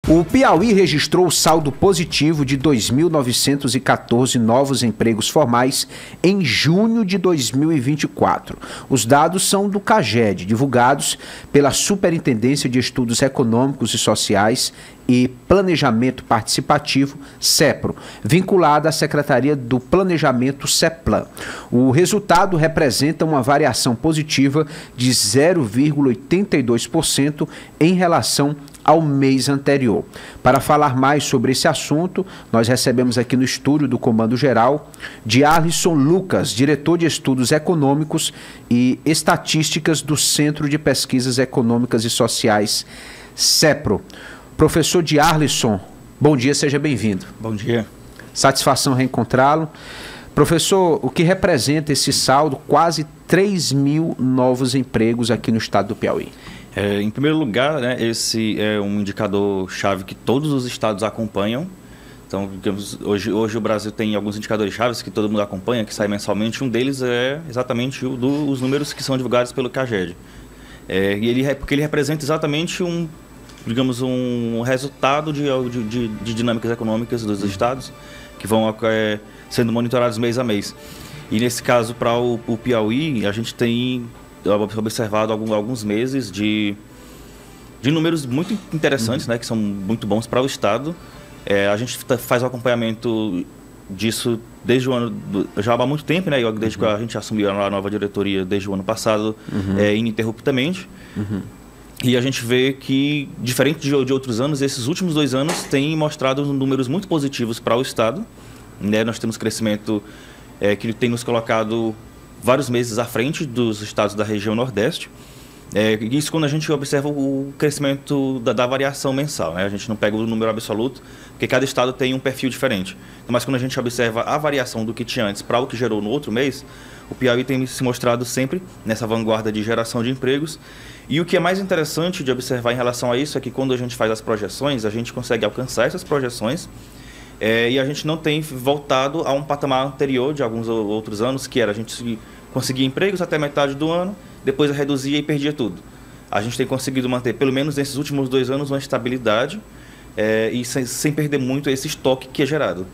O Piauí registrou saldo positivo de 2.914 novos empregos formais em junho de 2024. Os dados são do CAGED, divulgados pela Superintendência de Estudos Econômicos e Sociais e Planejamento Participativo, SEPRO, vinculada à Secretaria do Planejamento, CEPLAN. O resultado representa uma variação positiva de 0,82% em relação ao mês anterior. Para falar mais sobre esse assunto, nós recebemos aqui no estúdio do Comando Geral Diarlisson Lucas, diretor de Estudos Econômicos e Estatísticas do Centro de Pesquisas Econômicas e Sociais, SEPRO. Professor Diarlisson, bom dia, seja bem-vindo. Bom dia. Satisfação reencontrá-lo. Professor, o que representa esse saldo? Quase 3 mil novos empregos aqui no estado do Piauí. Em primeiro lugar, né, esse é um indicador-chave que todos os estados acompanham. Então, digamos, hoje o Brasil tem alguns indicadores-chave que todo mundo acompanha, que saem mensalmente. Um deles é exatamente os números que são divulgados pelo CAGED. Porque ele representa exatamente um resultado de dinâmicas econômicas dos estados que vão sendo monitorados mês a mês. E nesse caso, para o Piauí, a gente tem observado alguns meses de números muito interessantes, né, que são muito bons para o estado. A gente faz o acompanhamento disso desde o ano, já há muito tempo, né, desde que a gente assumiu a nova diretoria desde o ano passado, ininterruptamente. E a gente vê que, diferente de outros anos, esses últimos 2 anos têm mostrado números muito positivos para o estado. Né? Nós temos crescimento que tem nos colocado vários meses à frente dos estados da região Nordeste. Isso quando a gente observa o crescimento da variação mensal, né? A gente não pega o número absoluto, porque cada estado tem um perfil diferente. Mas quando a gente observa a variação do que tinha antes para o que gerou no outro mês, o Piauí tem se mostrado sempre nessa vanguarda de geração de empregos. E o que é mais interessante de observar em relação a isso é que quando a gente faz as projeções, a gente consegue alcançar essas projeções e a gente não tem voltado a um patamar anterior de alguns outros anos, que era a gente conseguia empregos até metade do ano, depois reduzia e perdia tudo. A gente tem conseguido manter, pelo menos nesses últimos 2 anos, uma estabilidade e sem perder muito esse estoque que é gerado.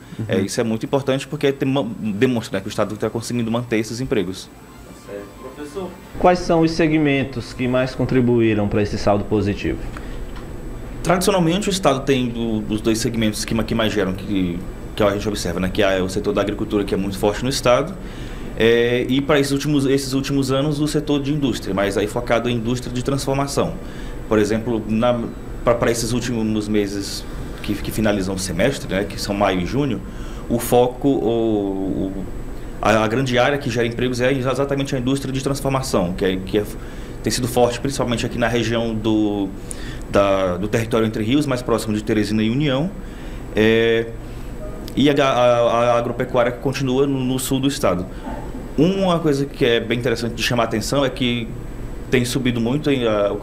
Isso é muito importante porque demonstra, né, que o Estado está conseguindo manter esses empregos. Professor, quais são os segmentos que mais contribuíram para esse saldo positivo? Tradicionalmente, o Estado tem os 2 segmentos que mais geram, que a gente observa, né? Que é o setor da agricultura, que é muito forte no Estado, e para esses últimos anos, o setor de indústria, mas aí focado em indústria de transformação. Por exemplo, para esses últimos meses que finalizam o semestre, né? Que são maio e junho, o foco, a grande área que gera empregos é exatamente a indústria de transformação, tem sido forte, principalmente aqui na região do território Entre Rios, mais próximo de Teresina e União, e a agropecuária continua no sul do estado. Uma coisa que é bem interessante de chamar a atenção é que tem subido muito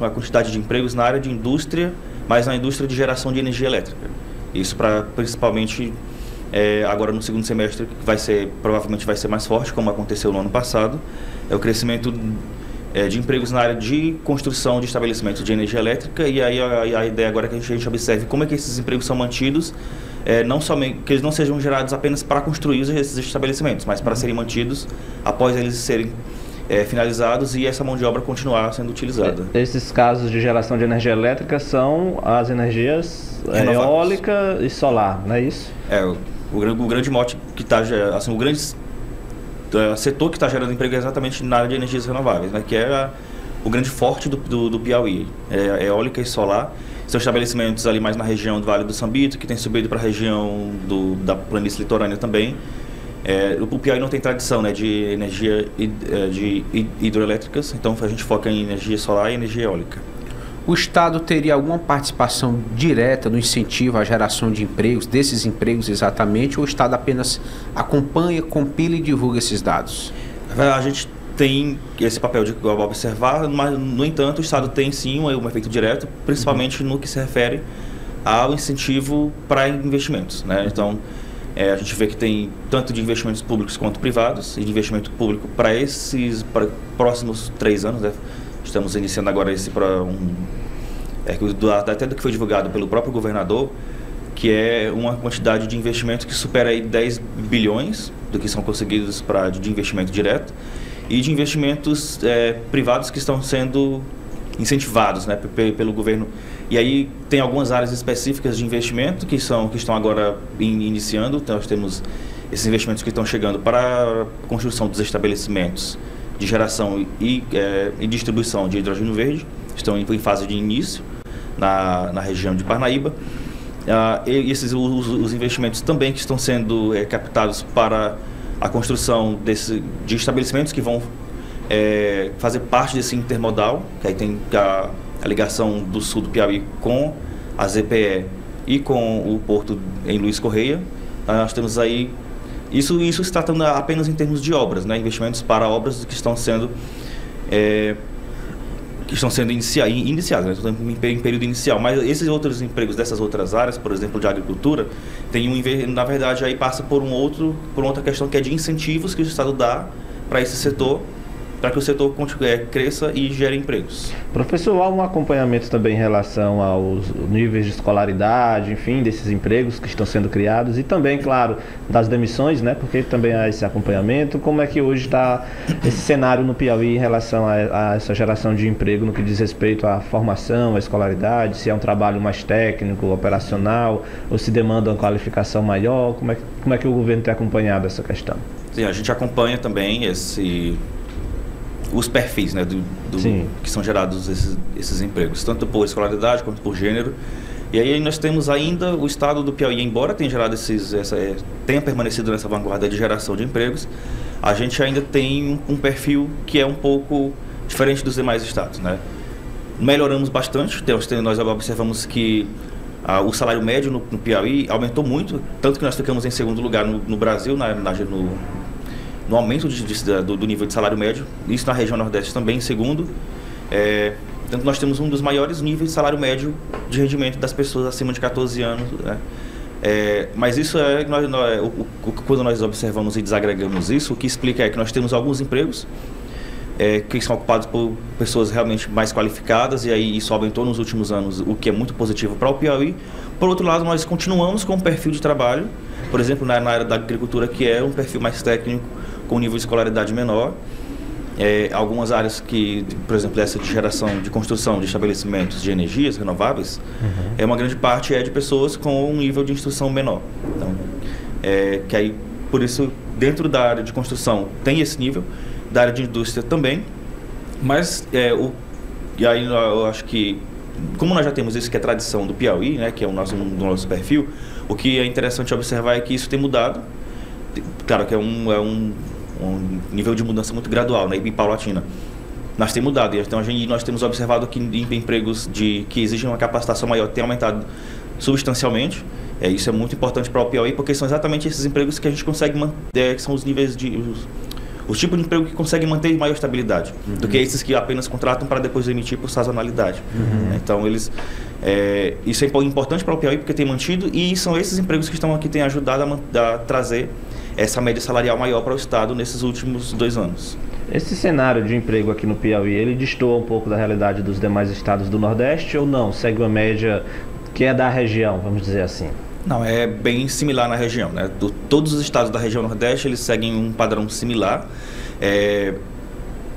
a quantidade de empregos na área de indústria, mas na indústria de geração de energia elétrica. Isso principalmente agora no segundo semestre, que provavelmente vai ser mais forte, como aconteceu no ano passado, é o crescimento de empregos na área de construção de estabelecimentos de energia elétrica. E aí a ideia agora é que a gente observe como é que esses empregos são mantidos, não somente que eles não sejam gerados apenas para construir esses estabelecimentos, mas para serem mantidos após eles serem finalizados e essa mão de obra continuar sendo utilizada. Esses casos de geração de energia elétrica são as energias eólica e solar, não é isso? O grande mote que está, assim, o grande setor que está gerando emprego é exatamente na área de energias renováveis, né, que é o grande forte do Piauí, eólica e solar. São estabelecimentos ali mais na região do Vale do Sambito, que tem subido para a região da planície litorânea também. O Piauí não tem tradição, né, de energia de hidroelétricas, então a gente foca em energia solar e energia eólica. O Estado teria alguma participação direta no incentivo à geração de empregos, desses empregos exatamente, ou o Estado apenas acompanha, compila e divulga esses dados? A gente tem esse papel de observar, mas, no entanto, o Estado tem sim um efeito direto, principalmente no que se refere ao incentivo para investimentos, né? Então, a gente vê que tem tanto de investimentos públicos quanto privados, e de investimento público para esses próximos 3 anos, né? Estamos iniciando agora até do que foi divulgado pelo próprio governador, que é uma quantidade de investimento que supera aí 10 bilhões do que são conseguidos de investimento direto e de investimentos privados que estão sendo incentivados, né, pelo governo. E aí tem algumas áreas específicas de investimento que estão agora iniciando. Então, nós temos esses investimentos que estão chegando para a construção dos estabelecimentos de geração e distribuição de hidrogênio verde, estão em fase de início na região de Parnaíba. Os investimentos também que estão sendo captados para a construção de estabelecimentos que vão fazer parte desse intermodal, que aí tem a ligação do sul do Piauí com a ZPE e com o porto em Luiz Correia. Nós temos aí, isso se tratando apenas em termos de obras, né? Investimentos para obras que estão sendo iniciadas, né? Em período inicial. Mas esses outros empregos dessas outras áreas, por exemplo, de agricultura, na verdade, aí passa por outra questão que é de incentivos que o Estado dá para esse setor, para que o setor cresça e gere empregos. Professor, há um acompanhamento também em relação aos níveis de escolaridade, enfim, desses empregos que estão sendo criados e também, claro, das demissões, né? Porque também há esse acompanhamento. Como é que hoje está esse cenário no Piauí em relação a essa geração de emprego no que diz respeito à formação, à escolaridade, se é um trabalho mais técnico, operacional, ou se demanda uma qualificação maior? Como é que o governo tem acompanhado essa questão? Sim, a gente acompanha também os perfis, né, que são gerados esses empregos, tanto por escolaridade quanto por gênero. E aí nós temos ainda o estado do Piauí, embora tenha gerado tenha permanecido nessa vanguarda de geração de empregos, a gente ainda tem um perfil que é um pouco diferente dos demais estados, né? Melhoramos bastante, nós observamos que o salário médio no Piauí aumentou muito, tanto que nós ficamos em segundo lugar no Brasil, no aumento do nível de salário médio, isso na região Nordeste também, em segundo. Então, nós temos um dos maiores níveis de salário médio de rendimento das pessoas acima de 14 anos. Né? Mas isso quando nós observamos e desagregamos isso, o que explica é que nós temos alguns empregos que são ocupados por pessoas realmente mais qualificadas, e aí isso aumentou nos últimos anos, o que é muito positivo para o Piauí. Por outro lado, nós continuamos com um perfil de trabalho, por exemplo, na área da agricultura, que é um perfil mais técnico, com nível de escolaridade menor. Algumas áreas que, por exemplo, essa de geração, de construção de estabelecimentos de energias renováveis, uma grande parte de pessoas com um nível de instrução menor. Então, que aí, por isso, dentro da área de construção tem esse nível, da área de indústria também, mas e aí eu acho que, como nós já temos isso que é tradição do Piauí, né, que é do nosso perfil, o que é interessante observar é que isso tem mudado. Claro que é um nível de mudança muito gradual, né, e paulatina. Mas tem mudado, então nós temos observado que empregos que exigem uma capacitação maior têm aumentado substancialmente. Isso é muito importante para o Piauí, porque são exatamente esses empregos que a gente consegue manter, que são os níveis os tipos de emprego que conseguem manter maior estabilidade, do que esses que apenas contratam para depois demitir por sazonalidade. Então, isso é importante para o Piauí, porque tem mantido, e são esses empregos que estão aqui, têm ajudado a trazer essa média salarial maior para o Estado nesses últimos 2 anos. Esse cenário de emprego aqui no Piauí, ele destoa um pouco da realidade dos demais estados do Nordeste ou não? Segue uma média que é da região, vamos dizer assim? Não, é bem similar na região, né? Todos os estados da região Nordeste, eles seguem um padrão similar.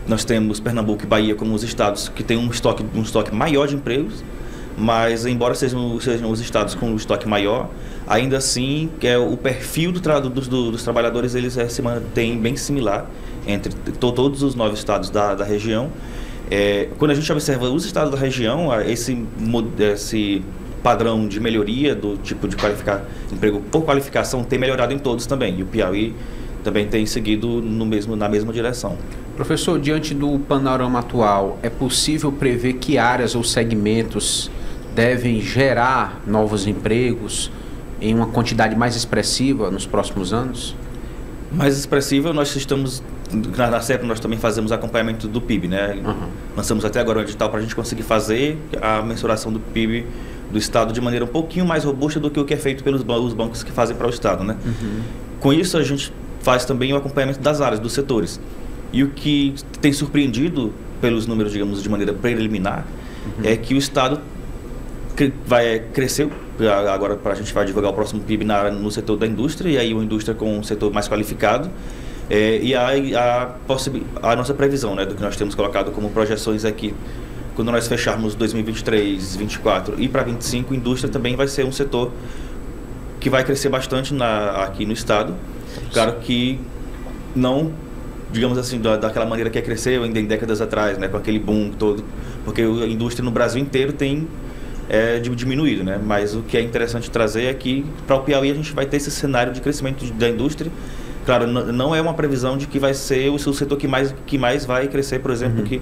Nós temos Pernambuco e Bahia como os estados que têm um estoque maior de empregos, mas embora sejam os estados com um estoque maior, ainda assim o perfil dos trabalhadores, eles se mantém bem similar entre todos os 9 estados da região. Quando a gente observa os estados da região, esse padrão de melhoria do tipo de emprego por qualificação tem melhorado em todos também, e o Piauí também tem seguido na mesma direção. Professor, diante do panorama atual, é possível prever que áreas ou segmentos devem gerar novos empregos em uma quantidade mais expressiva nos próximos anos? Mais expressiva, nós estamos... Na CEP nós também fazemos acompanhamento do PIB, né? Lançamos até agora um edital para a gente conseguir fazer a mensuração do PIB do Estado de maneira um pouquinho mais robusta do que o que é feito pelos bancos que fazem para o Estado, né? Com isso, a gente faz também o acompanhamento das áreas, dos setores. E o que tem surpreendido pelos números, digamos, de maneira preliminar, é que o Estado vai crescer. Agora a gente vai divulgar o próximo PIB no setor da indústria, e aí uma indústria com um setor mais qualificado. E a nossa previsão, né, do que nós temos colocado como projeções aqui, quando nós fecharmos 2023, 2024 e para 2025, a indústria também vai ser um setor que vai crescer bastante aqui no estado. Claro que não, digamos assim, daquela maneira que cresceu ainda em décadas atrás, né, com aquele boom todo, porque a indústria no Brasil inteiro tem diminuído, né? Mas o que é interessante trazer é que para o Piauí a gente vai ter esse cenário de crescimento da indústria. Claro, não é uma previsão de que vai ser o setor que mais vai crescer, por exemplo, que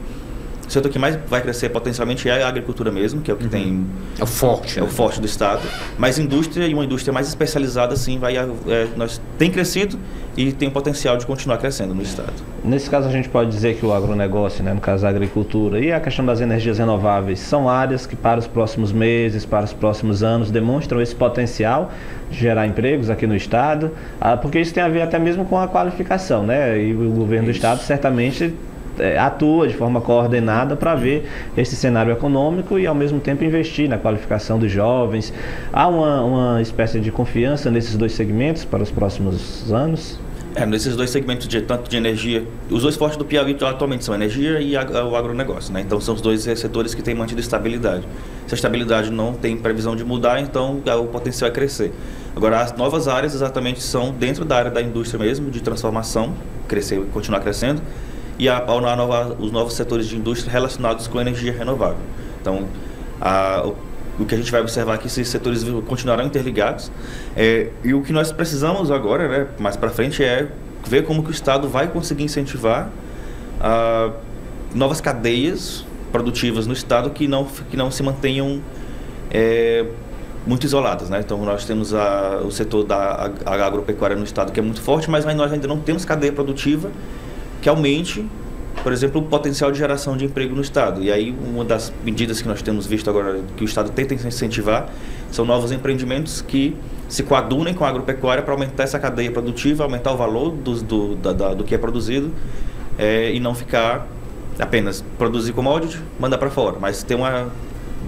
o setor que mais vai crescer potencialmente é a agricultura mesmo, que é o que tem... É o forte. É o forte do estado. Mas indústria, e uma indústria mais especializada, sim, tem crescido e tem o potencial de continuar crescendo no estado. Nesse caso, a gente pode dizer que o agronegócio, né, no caso a agricultura e a questão das energias renováveis, são áreas que para os próximos meses, para os próximos anos, demonstram esse potencial de gerar empregos aqui no estado, porque isso tem a ver até mesmo com a qualificação, né? E o governo do estado certamente atua de forma coordenada para ver esse cenário econômico e ao mesmo tempo investir na qualificação dos jovens. Há uma espécie de confiança nesses dois segmentos para os próximos anos? Nesses dois segmentos, tanto de energia, os dois fortes do Piauí atualmente são a energia e o agronegócio, né? Então são os dois setores que têm mantido estabilidade. Se a estabilidade não tem previsão de mudar, então o potencial é crescer. Agora, as novas áreas exatamente são dentro da área da indústria mesmo, de transformação, crescer e continuar crescendo, e os novos setores de indústria relacionados com energia renovável. Então, o que a gente vai observar é que esses setores continuarão interligados, e o que nós precisamos agora, né, mais para frente, é ver como que o Estado vai conseguir incentivar novas cadeias produtivas no Estado que não se mantenham muito isoladas, né? Então nós temos o setor da agropecuária no Estado, que é muito forte, mas nós ainda não temos cadeia produtiva que aumente, por exemplo, o potencial de geração de emprego no Estado. E aí uma das medidas que nós temos visto agora, que o Estado tenta incentivar, são novos empreendimentos que se coadunem com a agropecuária para aumentar essa cadeia produtiva, aumentar o valor do que é produzido, e não ficar apenas produzir commodity, mandar para fora, mas ter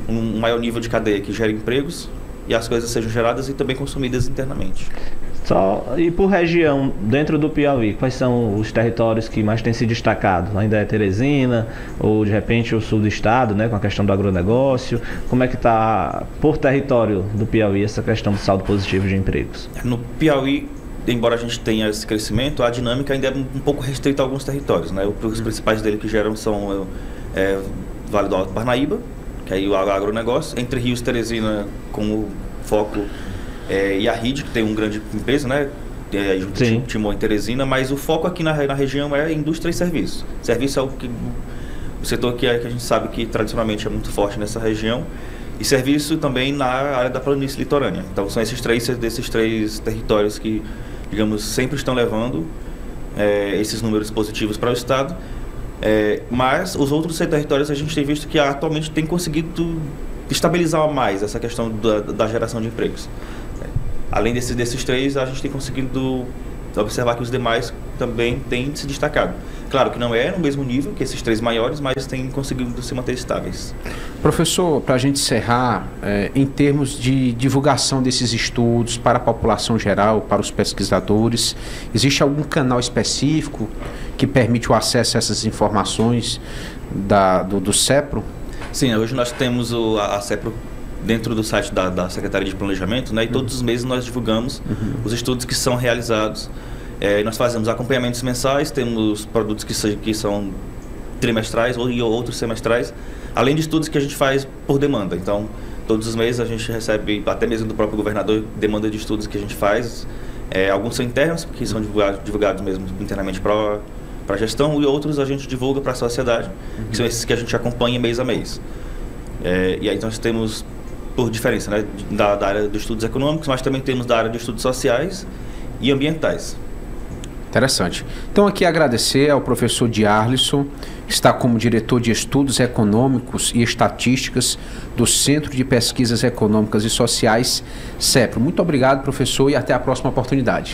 um maior nível de cadeia que gere empregos e as coisas sejam geradas e também consumidas internamente. E por região, dentro do Piauí, quais são os territórios que mais têm se destacado? Ainda é Teresina ou de repente o sul do estado, né, com a questão do agronegócio? Como é que está por território do Piauí essa questão do saldo positivo de empregos? No Piauí, embora a gente tenha esse crescimento, a dinâmica ainda é um pouco restrita a alguns territórios, né? Os principais dele que geram são Vale do Alto Parnaíba, que aí o agronegócio, Entre Rios, Teresina com o foco, e a RID, que tem uma grande empresa, né? Timon em Teresina, mas o foco aqui na região é indústria e serviço. Serviço é o setor que a gente sabe que tradicionalmente é muito forte nessa região, e serviço também na área da planície litorânea. Então são desses três territórios que, digamos, sempre estão levando esses números positivos para o estado. Mas os outros territórios a gente tem visto que atualmente tem conseguido estabilizar mais essa questão da geração de empregos. Além desses três, a gente tem conseguido observar que os demais também têm se destacado. Claro que não é no mesmo nível que esses três maiores, mas têm conseguido se manter estáveis. Professor, para a gente encerrar, em termos de divulgação desses estudos para a população geral, para os pesquisadores, existe algum canal específico que permite o acesso a essas informações do CEPRO? Sim, hoje nós temos a CEPRO dentro do site da Secretaria de Planejamento, né? E todos os meses nós divulgamos os estudos que são realizados. Nós fazemos acompanhamentos mensais, temos produtos que são trimestrais e outros semestrais, além de estudos que a gente faz por demanda. Então, todos os meses a gente recebe, até mesmo do próprio governador, demanda de estudos que a gente faz. Alguns são internos, que são divulgados mesmo internamente para a gestão, e outros a gente divulga para a sociedade, que são esses que a gente acompanha mês a mês. E aí nós temos, por diferença, né, da área dos estudos econômicos, mas também temos da área de estudos sociais e ambientais. Interessante. Então aqui agradecer ao professor Diarlisson, que está como diretor de Estudos Econômicos e Estatísticas do Centro de Pesquisas Econômicas e Sociais, CEPRO. Muito obrigado, professor, e até a próxima oportunidade.